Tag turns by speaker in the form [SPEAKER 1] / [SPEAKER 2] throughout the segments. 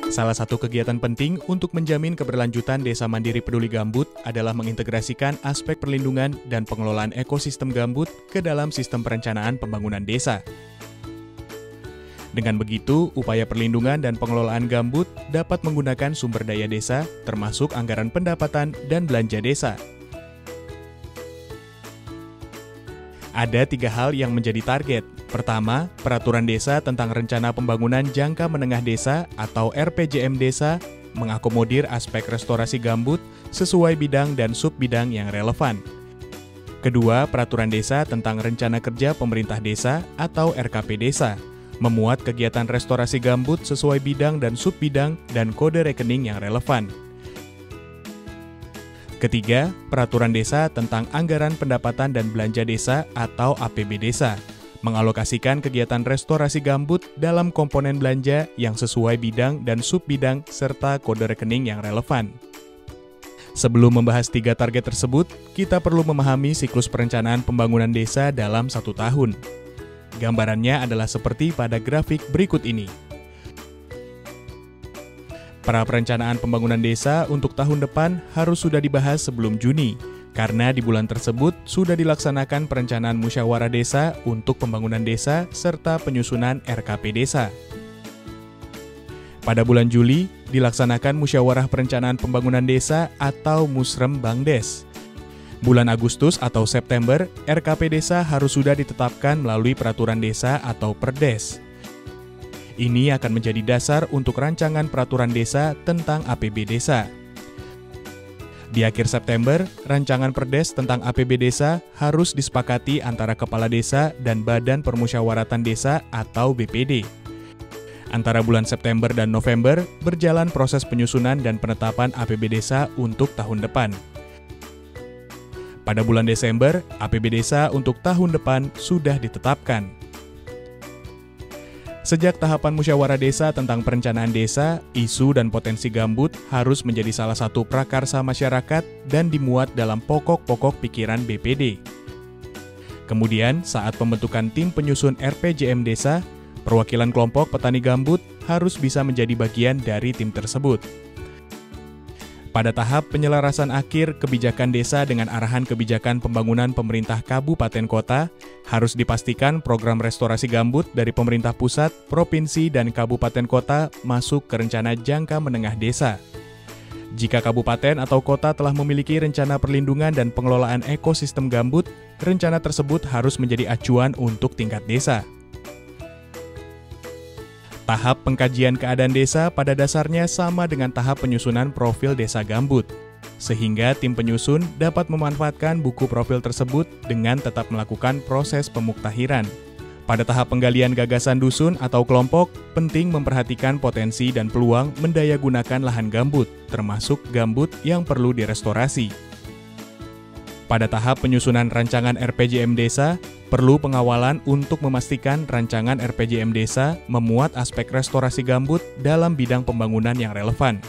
[SPEAKER 1] Salah satu kegiatan penting untuk menjamin keberlanjutan Desa Mandiri Peduli Gambut adalah mengintegrasikan aspek perlindungan dan pengelolaan ekosistem gambut ke dalam sistem perencanaan pembangunan desa. Dengan begitu, upaya perlindungan dan pengelolaan gambut dapat menggunakan sumber daya desa, termasuk anggaran pendapatan dan belanja desa. Ada 3 hal yang menjadi target. Pertama, peraturan desa tentang rencana pembangunan jangka menengah desa atau RPJM desa mengakomodir aspek restorasi gambut sesuai bidang dan subbidang yang relevan. Kedua, peraturan desa tentang rencana kerja pemerintah desa atau RKP desa memuat kegiatan restorasi gambut sesuai bidang dan subbidang dan kode rekening yang relevan. Ketiga, peraturan desa tentang anggaran pendapatan dan belanja desa atau APB desa, mengalokasikan kegiatan restorasi gambut dalam komponen belanja yang sesuai bidang dan subbidang serta kode rekening yang relevan. Sebelum membahas 3 target tersebut, kita perlu memahami siklus perencanaan pembangunan desa dalam 1 tahun. Gambarannya adalah seperti pada grafik berikut ini. Pra perencanaan pembangunan desa untuk tahun depan harus sudah dibahas sebelum Juni, karena di bulan tersebut sudah dilaksanakan perencanaan musyawarah desa untuk pembangunan desa serta penyusunan RKP desa. Pada bulan Juli, dilaksanakan musyawarah perencanaan pembangunan desa atau Musrem Bangdes. Bulan Agustus atau September, RKP desa harus sudah ditetapkan melalui peraturan desa atau Perdes. Ini akan menjadi dasar untuk rancangan peraturan desa tentang APB desa. Di akhir September, rancangan Perdes tentang APB desa harus disepakati antara Kepala Desa dan Badan Permusyawaratan Desa atau BPD. Antara bulan September dan November, berjalan proses penyusunan dan penetapan APB desa untuk tahun depan. Pada bulan Desember, APB desa untuk tahun depan sudah ditetapkan. Sejak tahapan musyawarah desa tentang perencanaan desa, isu dan potensi gambut harus menjadi salah satu prakarsa masyarakat dan dimuat dalam pokok-pokok pikiran BPD. Kemudian, saat pembentukan tim penyusun RPJM desa, perwakilan kelompok petani gambut harus bisa menjadi bagian dari tim tersebut. Pada tahap penyelarasan akhir kebijakan desa dengan arahan kebijakan pembangunan pemerintah kabupaten kota, harus dipastikan program restorasi gambut dari pemerintah pusat, provinsi, dan kabupaten kota masuk ke rencana jangka menengah desa. Jika kabupaten atau kota telah memiliki rencana perlindungan dan pengelolaan ekosistem gambut, rencana tersebut harus menjadi acuan untuk tingkat desa. Tahap pengkajian keadaan desa pada dasarnya sama dengan tahap penyusunan profil desa gambut, sehingga tim penyusun dapat memanfaatkan buku profil tersebut dengan tetap melakukan proses pemuktahiran. Pada tahap penggalian gagasan dusun atau kelompok, penting memperhatikan potensi dan peluang mendayagunakan lahan gambut, termasuk gambut yang perlu direstorasi. Pada tahap penyusunan rancangan RPJM desa, perlu pengawalan untuk memastikan rancangan RPJM desa memuat aspek restorasi gambut dalam bidang pembangunan yang relevan.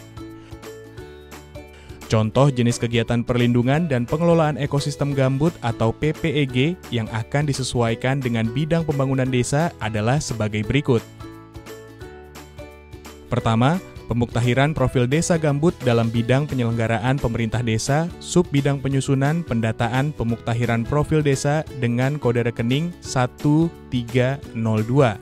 [SPEAKER 1] Contoh jenis kegiatan perlindungan dan pengelolaan ekosistem gambut atau PPEG yang akan disesuaikan dengan bidang pembangunan desa adalah sebagai berikut. Pertama, pemuktahiran profil desa gambut dalam bidang penyelenggaraan pemerintah desa, subbidang penyusunan, pendataan, pemuktahiran profil desa dengan kode rekening 1302.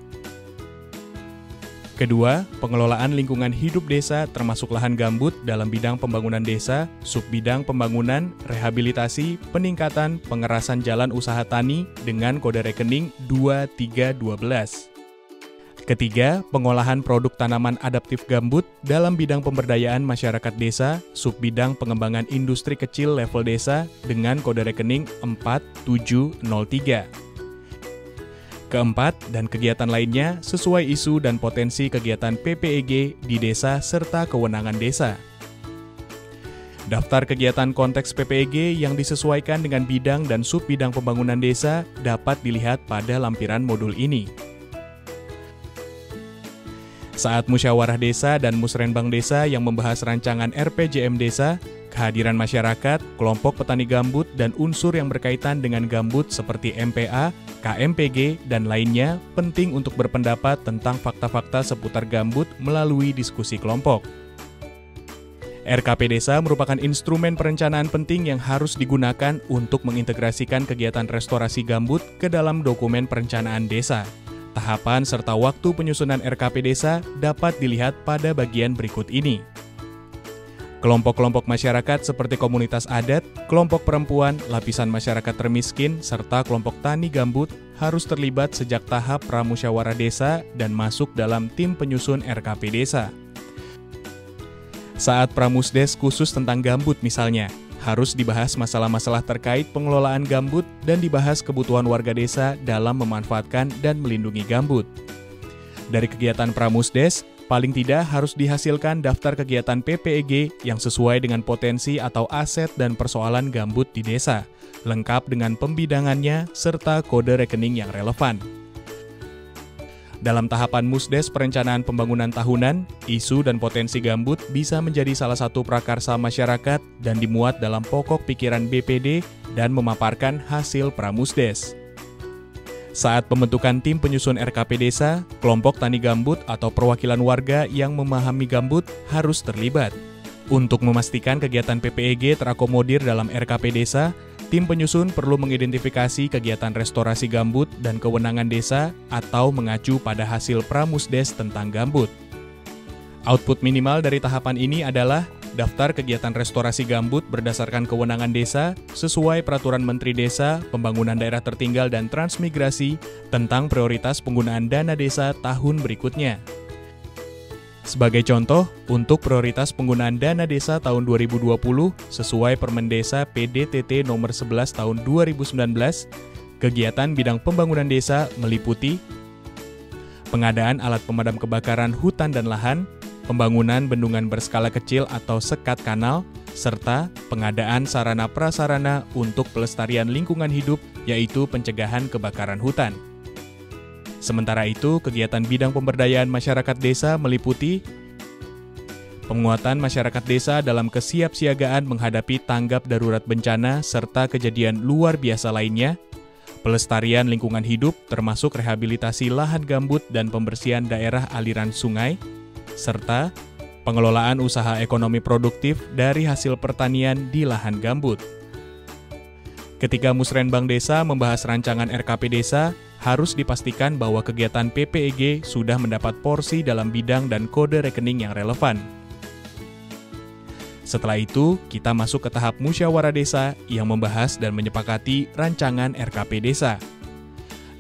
[SPEAKER 1] Kedua, pengelolaan lingkungan hidup desa termasuk lahan gambut dalam bidang pembangunan desa, subbidang pembangunan, rehabilitasi, peningkatan, pengerasan jalan usaha tani dengan kode rekening 2312. Ketiga, pengolahan produk tanaman adaptif gambut dalam bidang pemberdayaan masyarakat desa, subbidang pengembangan industri kecil level desa dengan kode rekening 4703. Keempat, dan kegiatan lainnya sesuai isu dan potensi kegiatan PPEG di desa serta kewenangan desa. Daftar kegiatan konteks PPEG yang disesuaikan dengan bidang dan subbidang pembangunan desa dapat dilihat pada lampiran modul ini. Saat musyawarah desa dan musrenbang desa yang membahas rancangan RPJM desa, kehadiran masyarakat, kelompok petani gambut, dan unsur yang berkaitan dengan gambut seperti MPA, KMPG, dan lainnya penting untuk berpendapat tentang fakta-fakta seputar gambut melalui diskusi kelompok. RKP Desa merupakan instrumen perencanaan penting yang harus digunakan untuk mengintegrasikan kegiatan restorasi gambut ke dalam dokumen perencanaan desa. Tahapan serta waktu penyusunan RKP Desa dapat dilihat pada bagian berikut ini. Kelompok-kelompok masyarakat seperti komunitas adat, kelompok perempuan, lapisan masyarakat termiskin, serta kelompok tani gambut harus terlibat sejak tahap pramusyawarah desa dan masuk dalam tim penyusun RKP Desa. Saat pramusdes khusus tentang gambut misalnya, harus dibahas masalah-masalah terkait pengelolaan gambut dan dibahas kebutuhan warga desa dalam memanfaatkan dan melindungi gambut. Dari kegiatan pramusdes, paling tidak harus dihasilkan daftar kegiatan PPEG yang sesuai dengan potensi atau aset dan persoalan gambut di desa, lengkap dengan pembidangannya serta kode rekening yang relevan. Dalam tahapan musdes perencanaan pembangunan tahunan, isu dan potensi gambut bisa menjadi salah satu prakarsa masyarakat dan dimuat dalam pokok pikiran BPD dan memaparkan hasil pramusdes. Saat pembentukan tim penyusun RKP Desa, kelompok tani gambut atau perwakilan warga yang memahami gambut harus terlibat. Untuk memastikan kegiatan PPEG terakomodir dalam RKP Desa, tim penyusun perlu mengidentifikasi kegiatan restorasi gambut dan kewenangan desa atau mengacu pada hasil pramusdes tentang gambut. Output minimal dari tahapan ini adalah daftar kegiatan restorasi gambut berdasarkan kewenangan desa sesuai Peraturan Menteri Desa, Pembangunan Daerah Tertinggal dan Transmigrasi tentang prioritas penggunaan dana desa tahun berikutnya. Sebagai contoh, untuk prioritas penggunaan dana desa tahun 2020 sesuai Permen Desa PDTT nomor 11 tahun 2019, kegiatan bidang pembangunan desa meliputi pengadaan alat pemadam kebakaran hutan dan lahan, pembangunan bendungan berskala kecil atau sekat kanal, serta pengadaan sarana prasarana untuk pelestarian lingkungan hidup yaitu pencegahan kebakaran hutan. Sementara itu, kegiatan bidang pemberdayaan masyarakat desa meliputi penguatan masyarakat desa dalam kesiapsiagaan menghadapi tanggap darurat bencana serta kejadian luar biasa lainnya, pelestarian lingkungan hidup termasuk rehabilitasi lahan gambut dan pembersihan daerah aliran sungai, serta pengelolaan usaha ekonomi produktif dari hasil pertanian di lahan gambut. Ketika musrenbang desa membahas rancangan RKP Desa, harus dipastikan bahwa kegiatan PPEG sudah mendapat porsi dalam bidang dan kode rekening yang relevan. Setelah itu, kita masuk ke tahap musyawarah desa yang membahas dan menyepakati rancangan RKP Desa.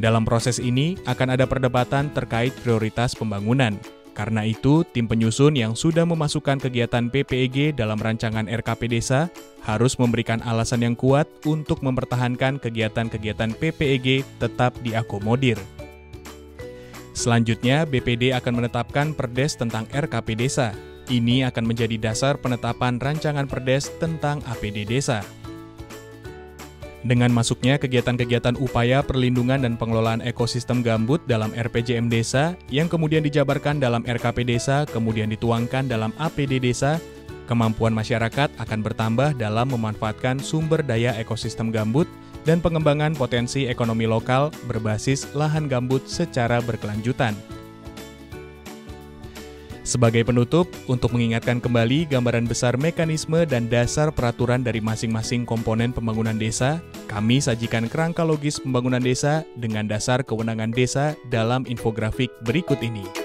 [SPEAKER 1] Dalam proses ini akan ada perdebatan terkait prioritas pembangunan. Karena itu, tim penyusun yang sudah memasukkan kegiatan PPEG dalam rancangan RKP Desa harus memberikan alasan yang kuat untuk mempertahankan kegiatan-kegiatan PPEG tetap diakomodir. Selanjutnya, BPD akan menetapkan Perdes tentang RKP Desa. Ini akan menjadi dasar penetapan rancangan Perdes tentang APD Desa. Dengan masuknya kegiatan-kegiatan upaya perlindungan dan pengelolaan ekosistem gambut dalam RPJM Desa, yang kemudian dijabarkan dalam RKP Desa, kemudian dituangkan dalam APD Desa, kemampuan masyarakat akan bertambah dalam memanfaatkan sumber daya ekosistem gambut dan pengembangan potensi ekonomi lokal berbasis lahan gambut secara berkelanjutan. Sebagai penutup, untuk mengingatkan kembali gambaran besar mekanisme dan dasar peraturan dari masing-masing komponen pembangunan desa, kami sajikan kerangka logis pembangunan desa dengan dasar kewenangan desa dalam infografik berikut ini.